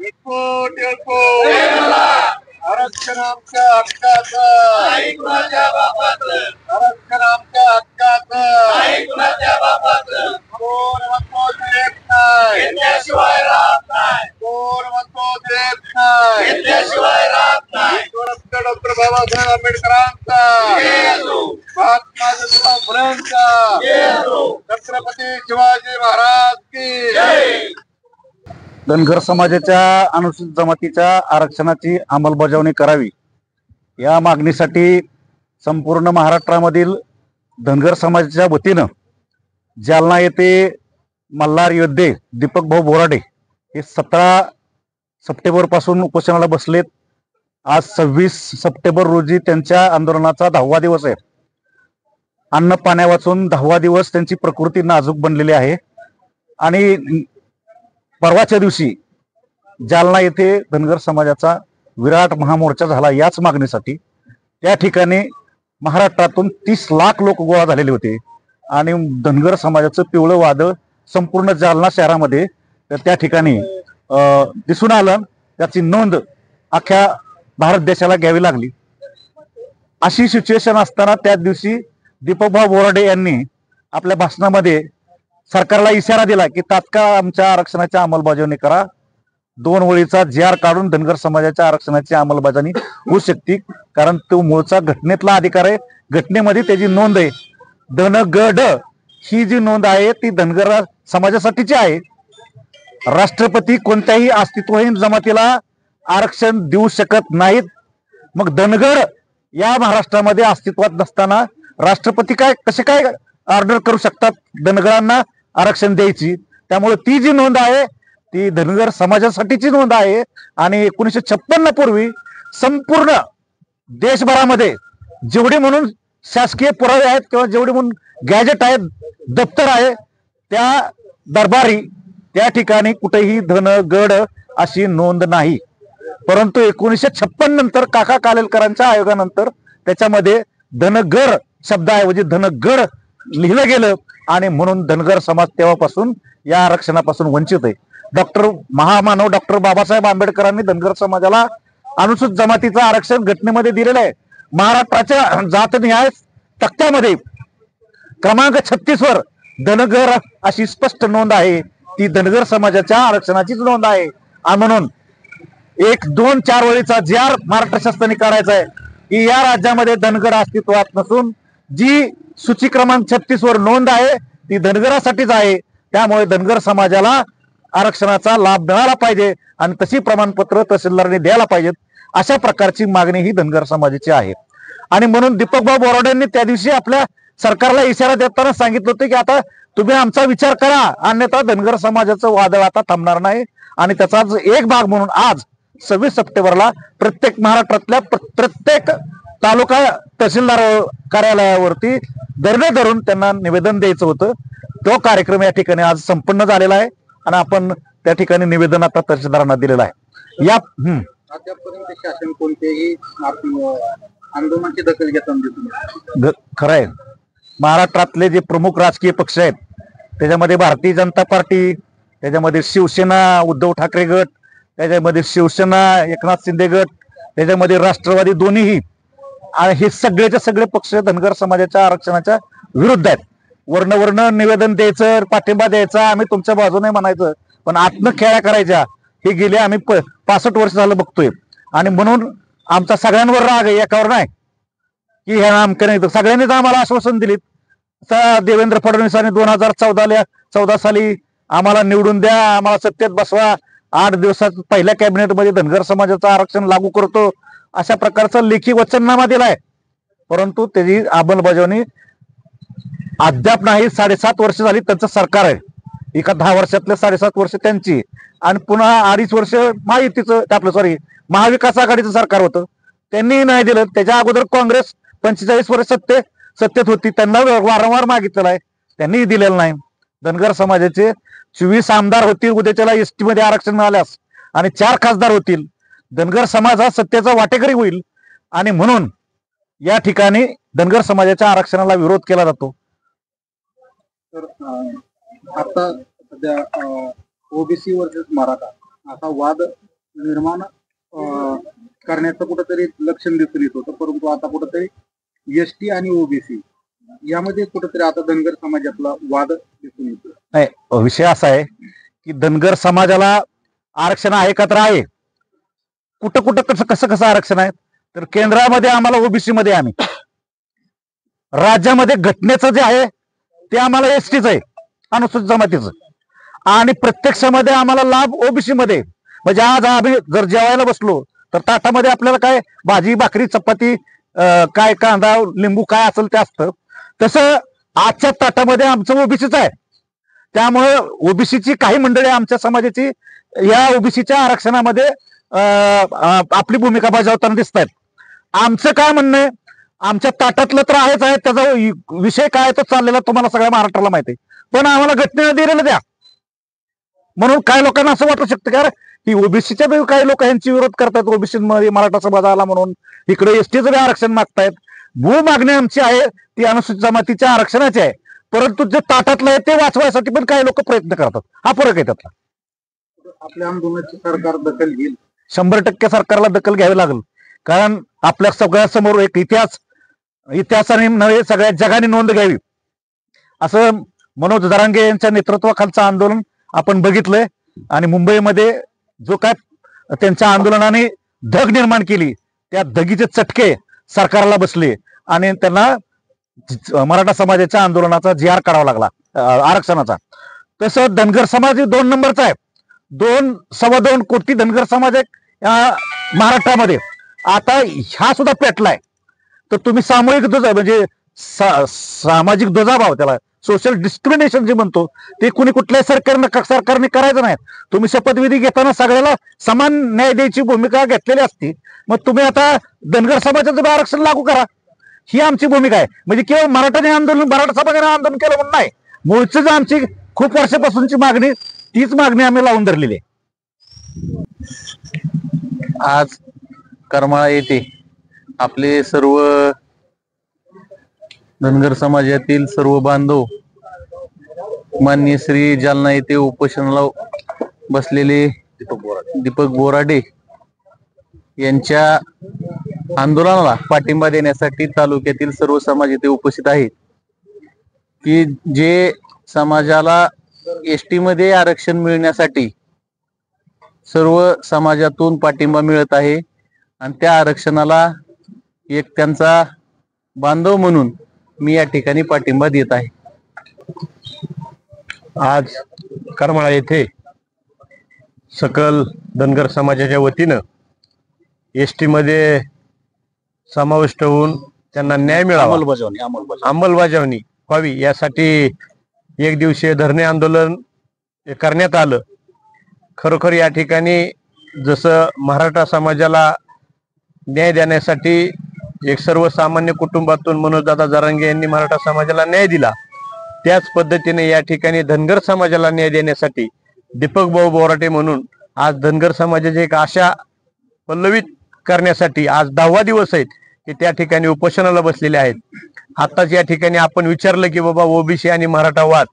Airport आरक्षण आमच्या हक्काचं, आरक्षण आमच्या हक्काचं. कोण म्हणतो देत नाही, कोण म्हणतो देत नाही. डॉक्टर बाबासाहेब आंबेडकरांचा, महात्मा ज्योतिरावांचा, छत्रपती शिवाजी महाराज की. धनगर समाजाच्या अनुसूचित जमातीच्या आरक्षणाची अंमलबजावणी करावी या मागणीसाठी संपूर्ण महाराष्ट्रामधील धनगर समाजाच्या वतीनं जालना येथे मल्हार योद्धे दीपक भाऊ बोराडे हे 17 सप्टेंबर पासून उपोषणाला बसलेत. आज 26 सप्टेंबर रोजी त्यांच्या आंदोलनाचा 10वा दिवस आहे. अन्न पाण्या वाचून 10वा दिवस त्यांची प्रकृती नाजूक बनलेली आहे आणि परवाच्या दिवशी जालना येथे धनगर समाजाचा विराट महामोर्चा झाला याच मागणीसाठी. त्या ठिकाणी महाराष्ट्रातून 30 लाख लोक गोळा झालेले होते आणि धनगर समाजाचं पिवळं वादळ संपूर्ण जालना शहरामध्ये त्या ठिकाणी दिसून आलं. त्याची नोंद अख्ख्या भारत देशाला घ्यावी लागली. अशी सिच्युएशन असताना त्या दिवशी दीपकभाऊ बोराडे यांनी आपल्या भाषणामध्ये सरकारला इशारा दिला की तात्काळ आमच्या आरक्षणाची अंमलबजावणी करा. 2 ओळीचा जी.आर. काढून धनगर समाजाच्या आरक्षणाची अंमलबजावणी होऊ शकते, कारण तो मूळचा घटनेतला अधिकार आहे. घटनेमध्ये त्याची नोंद आहे. धनगड ही जी नोंद आहे ती धनगर समाजासाठीची आहे. राष्ट्रपती कोणत्याही अस्तित्वहीन जमातीला आरक्षण देऊ शकत नाहीत. मग धनगर या महाराष्ट्रामध्ये अस्तित्वात नसताना राष्ट्रपती कसे काय ऑर्डर करू शकतात धनगरांना आरक्षण द्यायची? त्यामुळे ती जी नोंद आहे ती धनगर समाजासाठीची नोंद आहे. आणि 1956 पूर्वी संपूर्ण देशभरामध्ये जेवढे म्हणून शासकीय पुरावे आहेत किंवा जेवढे म्हणून गॅजेट आहेत, दप्तर आहे, त्या दरबारी त्या ठिकाणी कुठेही धनगड अशी नोंद नाही. परंतु 1956 नंतर काका कालेलकरांच्या आयोगानंतर त्याच्यामध्ये धनगर शब्दाऐवजी धनगड लिहिलं गेलं आणि म्हणून धनगर समाज तेव्हापासून या आरक्षणापासून वंचित आहे. महामानव डॉक्टर बाबासाहेब आंबेडकरांनी धनगर समाजाला अनुसूचित जमातीचं आरक्षण घटनेमध्ये दिलेलं आहे. महाराष्ट्राच्या जात न्याय तक्त्यामध्ये क्रमांक 36 वर धनगर अशी स्पष्ट नोंद आहे. ती धनगर समाजाच्या आरक्षणाचीच नोंद आहे. आणि म्हणून 1, 2, 4 ओळीचा जी.आर. महाराष्ट्र शासनाने काढायचा आहे की या राज्यामध्ये धनगर अस्तित्वात नसून जी सूची क्रमांक 36 वर नोंद आहे ती धनगरासाठीच आहे. त्यामुळे धनगर समाजाला आरक्षणाचा लाभ मिळाला पाहिजे आणि तशी प्रमाणपत्र तहसीलदारांनी द्यायला पाहिजेत. अशा प्रकारची मागणी ही धनगर समाजाची आहे. आणि म्हणून दीपकभाऊ बोराडेंनी त्या दिवशी आपल्या सरकारला इशारा देताना सांगितलं होतं की आता तुम्ही आमचा विचार करा, अन्यथा धनगर समाजाचं वादळ आता थांबणार नाही. आणि त्याचाच एक भाग म्हणून आज 26 सप्टेंबरला प्रत्येक महाराष्ट्रातल्या प्रत्येक तालुका तहसीलदार कार्यालयावरती धरणे धरून त्यांना निवेदन द्यायचं होतं. तो कार्यक्रम या ठिकाणी आज संपन्न झालेला आहे आणि आपण त्या ठिकाणी निवेदन आता तहसीलदारांना दिलेलं आहे. या अद्यापपर्यंत शासन कोणतेही आंदोलनाची दखल घेताना खरं आहे. महाराष्ट्रातले जे प्रमुख राजकीय पक्ष आहेत त्याच्यामध्ये भारतीय जनता पार्टी, त्याच्यामध्ये शिवसेना उद्धव ठाकरे गट, त्याच्यामध्ये शिवसेना एकनाथ शिंदे गट, त्याच्यामध्ये राष्ट्रवादी, दोन्हीही, आणि हे सगळेचे सगळे पक्ष धनगर समाजाच्या आरक्षणाच्या विरुद्ध आहेत. वर्ण निवेदन द्यायचं, पाठिंबा द्यायचा, आम्ही तुमच्या बाजूने म्हणायचं, पण आत्म खेळ्या करायच्या हे गेले आम्ही 65 वर्ष झालं बघतोय. आणि म्हणून आमचा सगळ्यांवर राग आहे, एकावर नाही की हे आमके नाही. सगळ्यांनीच आम्हाला आश्वासन दिलीत. देवेंद्र फडणवीसांनी 2014 साली आम्हाला निवडून द्या, आम्हाला सत्तेत बसवा, 8 दिवसात पहिल्या कॅबिनेटमध्ये धनगर समाजाचं आरक्षण लागू करतो, अशा प्रकारचा लेखी वचननामा दिलाय. परंतु त्याची अंमलबजावणी अद्याप नाही. 7.5 वर्ष झाली त्यांचं सरकार आहे. एका 10 वर्षातले 7.5 वर्ष त्यांची आणि पुन्हा 2.5 वर्ष महायुतीचं आपलं महाविकास आघाडीचं सरकार होतं, त्यांनी नाही दिलं. त्याच्या अगोदर काँग्रेस 45 वर्ष सत्तेत होती, त्यांना वारंवार मागितलेलं आहे, त्यांनीही दिलेलं नाही. धनगर समाजाचे 24 आमदार होतील उद्याच्याला एसटी मध्ये आरक्षण मिळाल्यास आणि 4 खासदार होतील. धनगर समाज हा सत्तेचा वाटेकरी होईल आणि म्हणून या ठिकाणी धनगर समाजाच्या आरक्षणाला विरोध केला जातो. तर आता सध्या ओबीसी वर्सेस मराठा असा वाद निर्माण करण्याचं कुठंतरी लक्षण दिसून येत होतं, परंतु आता कुठंतरी एसटी आणि ओबीसी यामध्ये कुठंतरी आता धनगर समाजातला वाद दिसून येतो. नाही, विषय असा आहे की धनगर समाजाला आरक्षण आहे का तर आहे. कुठं कुठं कसं कसं कसं आरक्षण आहे तर केंद्रामध्ये आम्हाला ओबीसी मध्ये आम्ही, राज्यामध्ये घटनेचं जे आहे ते आम्हाला एसटीच आहे, अनुसूचित जमातीचं, आणि प्रत्यक्षामध्ये आम्हाला लाभ ओबीसी मध्ये. म्हणजे आज आम्ही जर जेवायला बसलो तर ताटामध्ये आपल्याला काय भाजी भाकरी चपाती काय कांदा लिंबू काय असेल ते असतं, तसं आजच्या ताटामध्ये आमचं ओबीसीच आहे. त्यामुळे ओबीसीची काही मंडळी आमच्या समाजाची या ओबीसीच्या आरक्षणामध्ये आपली भूमिका बजावताना दिसत आहेत. आमचं काय म्हणणं आहे, आमच्या ताटातलं तर आहेच आहे, त्याचा विषय काय तो चाललेला तुम्हाला सगळ्या महाराष्ट्राला माहिती आहे, पण आम्हाला घटनेनं दिलेलं द्या. म्हणून काही लोकांना असं वाटू शकतं का की ओबीसीच्या काही लोक यांची विरोध करतात, ओबीसी मध्ये मराठा समाज आला म्हणून इकडे एसटीचं आरक्षण मागतायत. मूळ मागणी आमची आहे ती अनुसूचित जमातीच्या आरक्षणाची आहे, परंतु जे ताटातलं आहे ते वाचवायसाठी पण काही लोक प्रयत्न करतात. हा फरक आहे त्यातला. आपल्या आंदोलनाची सरकार दखल घेईल? 100% सरकारला दखल घ्यावी लागेल, कारण आपल्या सगळ्या समोर एक इतिहासाने नव्हे सगळ्या जगाने नोंद घ्यावी. असं मनोज जरांगे यांच्या नेतृत्वाखालचं आंदोलन आपण बघितलंय, आणि मुंबईमध्ये जो काय त्यांच्या आंदोलनाने धग निर्माण केली त्या धगीचे चटके सरकारला बसले आणि त्यांना मराठा समाजाच्या आंदोलनाचा जी.आर. काढावा लागला आरक्षणाचा. तसं धनगर समाज 2 नंबरचा आहे. 2.25 कोटी धनगर समाज आहे महाराष्ट्रामध्ये. आता हा सुद्धा पेटलाय, तर तुम्ही सामूहिक म्हणजे सामाजिक दुजाभाव, त्याला सोशल डिस्क्रिमिनेशन जे म्हणतो ते कुणी कुठल्याही सरकारने करायचं नाही. तुम्ही शपथविधी घेताना सगळ्याला समान न्याय द्यायची भूमिका घेतलेली असती, मग तुम्ही आता धनगर समाजाचं आरक्षण लागू करा, ही आमची भूमिका आहे. म्हणजे केवळ मराठा समाजाने आंदोलन केलं म्हणून नाही, मूळच आमची खूप वर्षापासूनची मागणी, तीच मागणी आम्ही लावून धरलेली आहे. आज करमाळा येथे आपले सर्व धनगर समाजातील सर्व बांधव माननीय श्री जालना येथे उपोषणाला बसलेले दीपक बोराडे यांच्या आंदोलनाला पाठिंबा देण्यासाठी तालुक्यातील सर्व समाज येथे उपस्थित आहेत. की जे समाजाला एसटी मध्ये आरक्षण मिळण्यासाठी सर्व समाजातून पाठिंबा मिळत आहे, आणि त्या आरक्षणाला एक त्यांचा बांधव म्हणून मी या ठिकाणी पाठिंबा देत आहे. आज करमाळा येथे सकल धनगर समाजाच्या वतीनं एसटी मध्ये समाविष्ट होऊन त्यांना न्याय मिळावा, अंमलबजावणी व्हावी यासाठी एक दिवसीय धरणे आंदोलन करण्यात आलं. खरोखर या ठिकाणी जसं मराठा समाजाला न्याय देण्यासाठी एक सर्वसामान्य कुटुंबातून मनोजदादा जरांगे यांनी मराठा समाजाला न्याय दिला, त्याच पद्धतीने या ठिकाणी धनगर समाजाला न्याय देण्यासाठी दीपक भाऊ बोराटे म्हणून आज धनगर समाजाची एक आशा पल्लवित करण्यासाठी आज 10वा दिवस आहेत की त्या ठिकाणी उपोषणाला बसलेले आहेत. आताच या ठिकाणी आपण विचारलं की बाबा ओबीसी आणि मराठा वाद,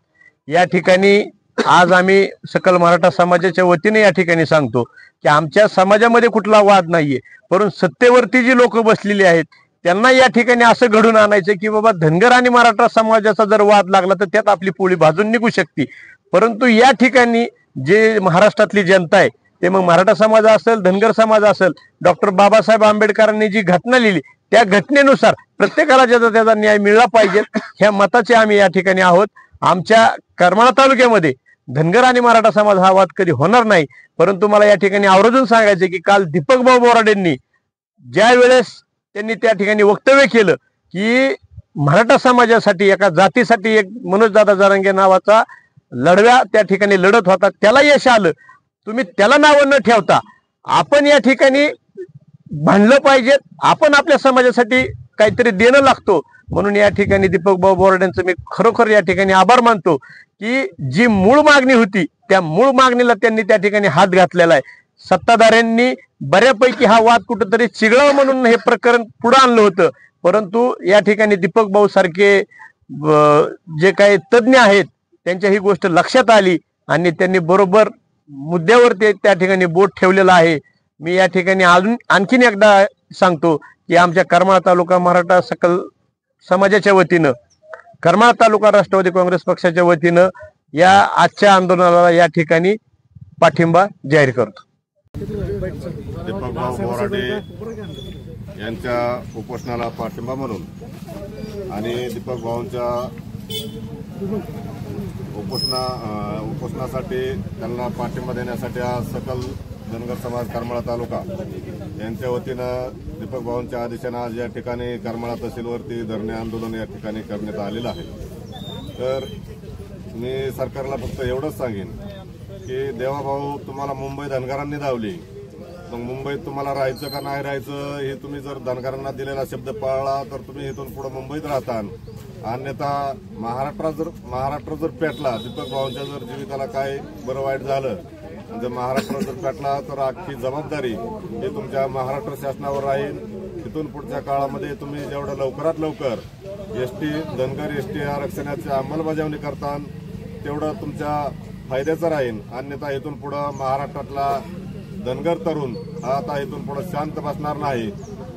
या ठिकाणी आज आम्ही सकल मराठा समाजाच्या वतीने या ठिकाणी सांगतो की आमच्या समाजामध्ये कुठला वाद नाहीये, परंतु सत्तेवरती जी लोक बसलेली आहेत त्यांना या ठिकाणी असं घडून आणायचं की बाबा धनगर आणि मराठा समाजाचा जर वाद लागला तर त्यात आपली पोळी भाजून निघू शकते. परंतु या ठिकाणी जे महाराष्ट्रातली जनता आहे ते मग मराठा समाज असेल धनगर समाज असेल, डॉक्टर बाबासाहेब आंबेडकरांनी जी घटना लिहिली त्या घटनेनुसार प्रत्येकाला ज्याचा त्याचा न्याय मिळाला पाहिजे ह्या मताचे आम्ही या ठिकाणी आहोत. आमच्या करमाळा तालुक्यामध्ये धनगर आणि मराठा समाज हा वाद कधी होणार नाही. परंतु मला या ठिकाणी आवर्जून सांगायचे की काल दीपक भाऊ बोराडेंनी ज्या वेळेस त्यांनी त्या ठिकाणी वक्तव्य केलं की मराठा समाजासाठी एका जातीसाठी एक मनोजदादा जरांगे नावाचा लढव्या त्या ठिकाणी लढत होता, त्याला यश आलं. तुम्ही त्याला नावं न ठेवता आपण या ठिकाणी भांडलं पाहिजे, आपण आपल्या समाजासाठी काहीतरी देणं लागतो. म्हणून या ठिकाणी दीपक भाऊ बोराडेंचं मी खरोखर या ठिकाणी आभार मानतो की जी मूळ मागणी होती त्या मूळ मागणीला त्यांनी त्या ठिकाणी हात घातलेला आहे. सत्ताधाऱ्यांनी बऱ्यापैकी हा वाद कुठंतरी चिघळावा म्हणून हे प्रकरण पुढे आणलं होतं, परंतु या ठिकाणी दीपक भाऊ सारखे जे काही तज्ज्ञ आहेत त्यांच्या ही गोष्ट लक्षात आली आणि त्यांनी बरोबर मुद्द्यावर ते त्या ठिकाणी बोट ठेवलेला आहे. मी या ठिकाणी आणखीन एकदा सांगतो की आमच्या करमाळा तालुका मराठा सकल समाजाच्या वतीनं, करमाळा तालुका राष्ट्रवादी काँग्रेस पक्षाच्या वतीनं या आजच्या आंदोलनाला या ठिकाणी पाठिंबा जाहीर करतो. दीपकभाऊ बोराडे यांच्या उपोषणाला पाठिंबा म्हणून आणि दीपक भाऊंच्या उपोषणासाठी त्यांना पाठिंबा देण्यासाठी आज सकल धनगर समाज करमाळा तालुका यांच्या वतीनं दीपक भाऊंच्या आदेशानं आज या ठिकाणी करमाळा तहसीलवरती धरणे आंदोलन या ठिकाणी करण्यात आलेलं आहे. तर मी सरकारला फक्त एवढंच सांगेन की देवाभाऊ तुम्हाला मुंबई धनगरांनी धावली, मग मुंबईत तुम्हाला राहायचं का नाही राहायचं हे तुम्ही जर धनगरांना दिलेला शब्द पाळला तर तुम्ही इथून पुढे मुंबईत राहता. अन्यथा महाराष्ट्र जर पेटला, दीपक भाऊंच्या जर जीविताला काय बरं वाईट झालं, जर महाराष्ट्र जर पेटला तर अख्खी जबाबदारी ही तुमच्या महाराष्ट्र शासनावर राहील. इथून पुढच्या काळामध्ये तुम्ही जेवढं लवकरात लवकर धनगर एसटी आरक्षणाची अंमलबजावणी करता तेवढं तुमच्या फायद्याचं राहील. अन्यथा इथून पुढे महाराष्ट्रातला धनगर तरुण हा आता इथून पुढे शांत बसणार नाही,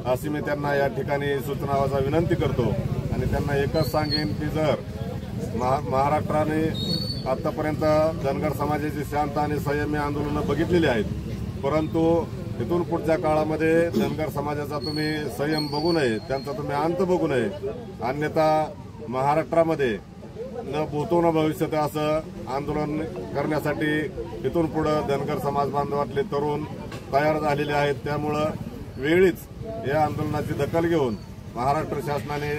अशी मी त्यांना या ठिकाणी सूचनावाचा विनंती करतो. आणि त्यांना एकच सांगेन की जर महाराष्ट्राने आतापर्यंत धनगर समाजाची शांत आणि संयमी आंदोलनं बघितलेली आहेत, परंतु इथून पुढच्या काळामध्ये धनगर समाजाचा तुम्ही संयम बघू नये, त्यांचा तुम्ही अंत बघू नये. अन्यथा महाराष्ट्रामध्ये न भूतो न भविष्यत असं आंदोलन करण्यासाठी इथून पुढे धनगर समाज बांधवातले तरुण तयार झालेले आहेत. त्यामुळं वेळीच या आंदोलनाची दखल घेऊन महाराष्ट्र शासनाने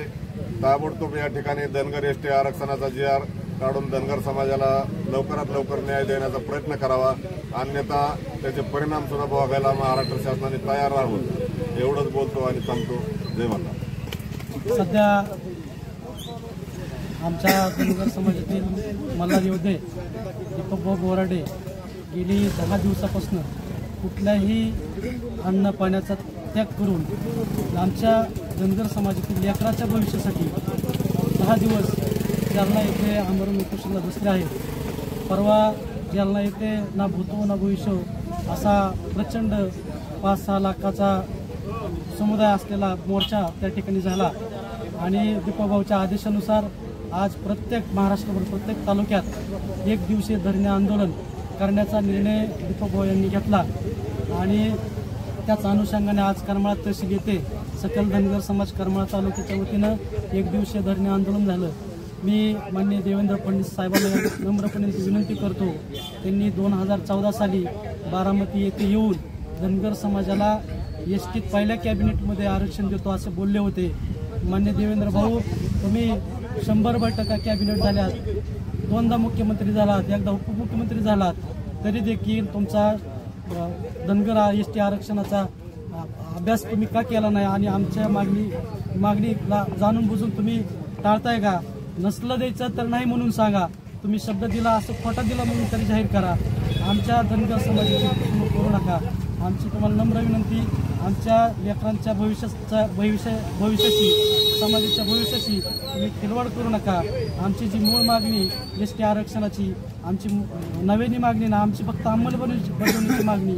ताबडतोब या ठिकाणी धनगर एसटी आरक्षणाचा GR काढून धनगर समाजाला लवकरात लवकर न्याय देण्याचा प्रयत्न करावा. अन्यथा त्याचे परिणाम सुद्धा भोगायला महाराष्ट्र शासनाने तयार राहावं. एवढंच बोलतो आणि थांबतो. जय मल्हार. सध्या आमच्या धनगर समाजातील मल्हार योद्धे दीपकभाऊ बोराडे गेली 10 दिवसापासून कुठल्याही अन्न पाण्याचा त्याग करून आमच्या धनगर समाजातील लेकराच्या भविष्यासाठी 10 दिवस जालना येथे आमरण उपोषणाला बसले आहेत. परवा जालना येथे ना भूतो ना भविष्य असा प्रचंड 5-6 लाखाचा समुदाय असलेला मोर्चा त्या ठिकाणी झाला आणि दीपकभाऊच्या आदेशानुसार आज प्रत्येक महाराष्ट्रभर प्रत्येक तालुक्यात 1 दिवसीय धरणे आंदोलन करण्याचा निर्णय दीपकभाऊ यांनी घेतला आणि त्याच अनुषंगाने आज करमाळा तहसील येथे सकल धनगर समाज करमाळा तालुक्याच्या वतीनं 1 दिवसीय धरणे आंदोलन झालं. मी माननीय देवेंद्र फडणवीस साहेबांना नम्रपणे विनंती करतो, त्यांनी 2014 साली बारामती येथे येऊन धनगर समाजाला एसटीत पहिल्या कॅबिनेटमध्ये आरक्षण देतो असे बोलले होते. माननीय देवेंद्र भाऊ, तुम्ही 100% कॅबिनेट झाल्यात, 2दा मुख्यमंत्री झालात, 1दा उपमुख्यमंत्री झालात, तरी देखील तुमचा धनगर एसटी आरक्षणाचा अभ्यास तुम्ही का केला नाही आणि आमच्या मागणीला जाणून बुजून तुम्ही टाळताय का? नसलं द्यायचं तर नाही म्हणून सांगा, तुम्ही शब्द दिला असं खोटा दिला म्हणून तरी जाहीर करा. आमच्या धनगर समाजाची फसवणूक करू नका. आमची तुम्हाला नम्र विनंती, आमच्या लेकरांच्या भविष्याशी समाजाच्या भविष्याशी तुम्ही खिलवाड करू नका. आमची जी मूळ मागणी एसटी आरक्षणाची, आमची नव्याने मागणी ना, आमची फक्त अंमलबजावणीची मागणी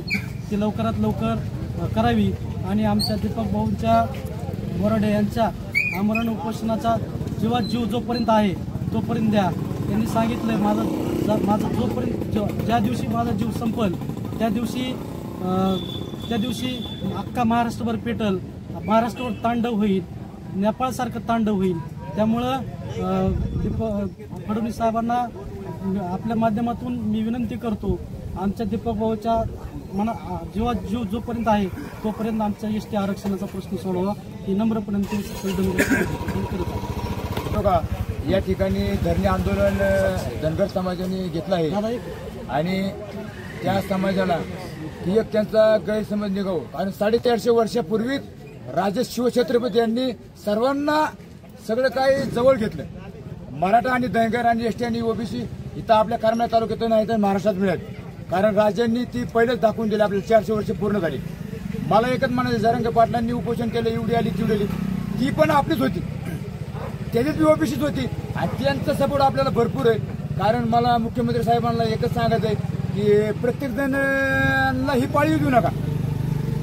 ती लवकरात लवकर करावी आणि आमच्या दीपक भाऊंच्या बोराडे यांच्या आमरण उपोषणाचा जीवात जीव जोपर्यंत आहे तोपर्यंत द्या. त्यांनी सांगितलंय माझा जोपर्यंत ज्या दिवशी माझा जीव संपल त्या दिवशी अख्खा महाराष्ट्रभर पेटल, महाराष्ट्रावर तांडव होईल, नेपाळसारखं तांडव होईल. त्यामुळं फडणवीस साहेबांना आपल्या माध्यमातून मी विनंती करतो, आमच्या दीपक भाऊच्या जीवात जीव जोपर्यंत आहे तोपर्यंत आमच्या एसटी आरक्षणाचा प्रश्न सोडवा ही नम्रपणे करत आहे. या ठिकाणी धरणे आंदोलन धनगर समाजाने घेतलं आहे आणि त्या समाजाला ही एक त्यांचा गैरसमज निघावं. कारण 450 वर्षापूर्वी राजे शिवछत्रपती यांनी सर्वांना सगळं काही जवळ घेतलं. मराठा आणि धनगर आणि एसटी आणि ओबीसी इथं आपल्या करमाळा तालुक्यात नाही तर महाराष्ट्रात मिळत, कारण राज्यांनी ती पहिलेच दाखवून दिली. आपल्याला 400 वर्ष पूर्ण झाली. मला एकच म्हणायचं, जरंगे पाटलांनी उपोषण केलं, एवढी आली तेवढी आली, ती पण आपलीच होती, त्याच्यात बी ओबीसीच होती आणि त्यांचा सपोर्ट आपल्याला भरपूर आहे. कारण मला मुख्यमंत्री साहेबांना एकच सांगायचं आहे की प्रत्येक जणांना ही पाळी देऊ नका.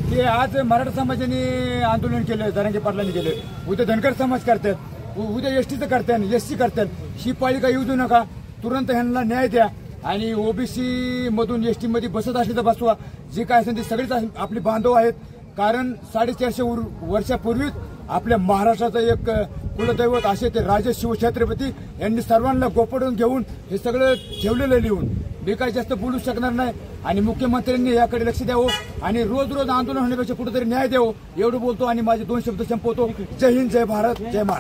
की आज मराठा समाजाने आंदोलन केलं, जरांगे पाटलांनी केलं, उद्या धनगर समाज करतात, उद्या एसटीचं करतात, एससी करतात. ही पाळी का येऊ देऊ नका, तुरंत ह्यांना न्याय द्या आणि ओबीसी मधून एसटी मध्ये बसत असली तर बसवा. जे काय असेल ते सगळेच आपले बांधव आहेत. कारण 450 वर्षापूर्वीच आपल्या महाराष्ट्राचं एक कुलदैवत असे ते राजे शिवछत्रपती यांनी सर्वांना गोपडून घेऊन हे सगळं ठेवलेलं लिहून. मी काही जास्त बोलू शकणार नाही आणि मुख्यमंत्र्यांनी याकडे लक्ष द्यावं आणि रोज रोज आंदोलन होण्यापेक्षा कुठेतरी न्याय द्यावं एवढं बोलतो आणि माझे 2 शब्द संपवतो. जय हिंद, जय भारत, जय महाराष्ट्र.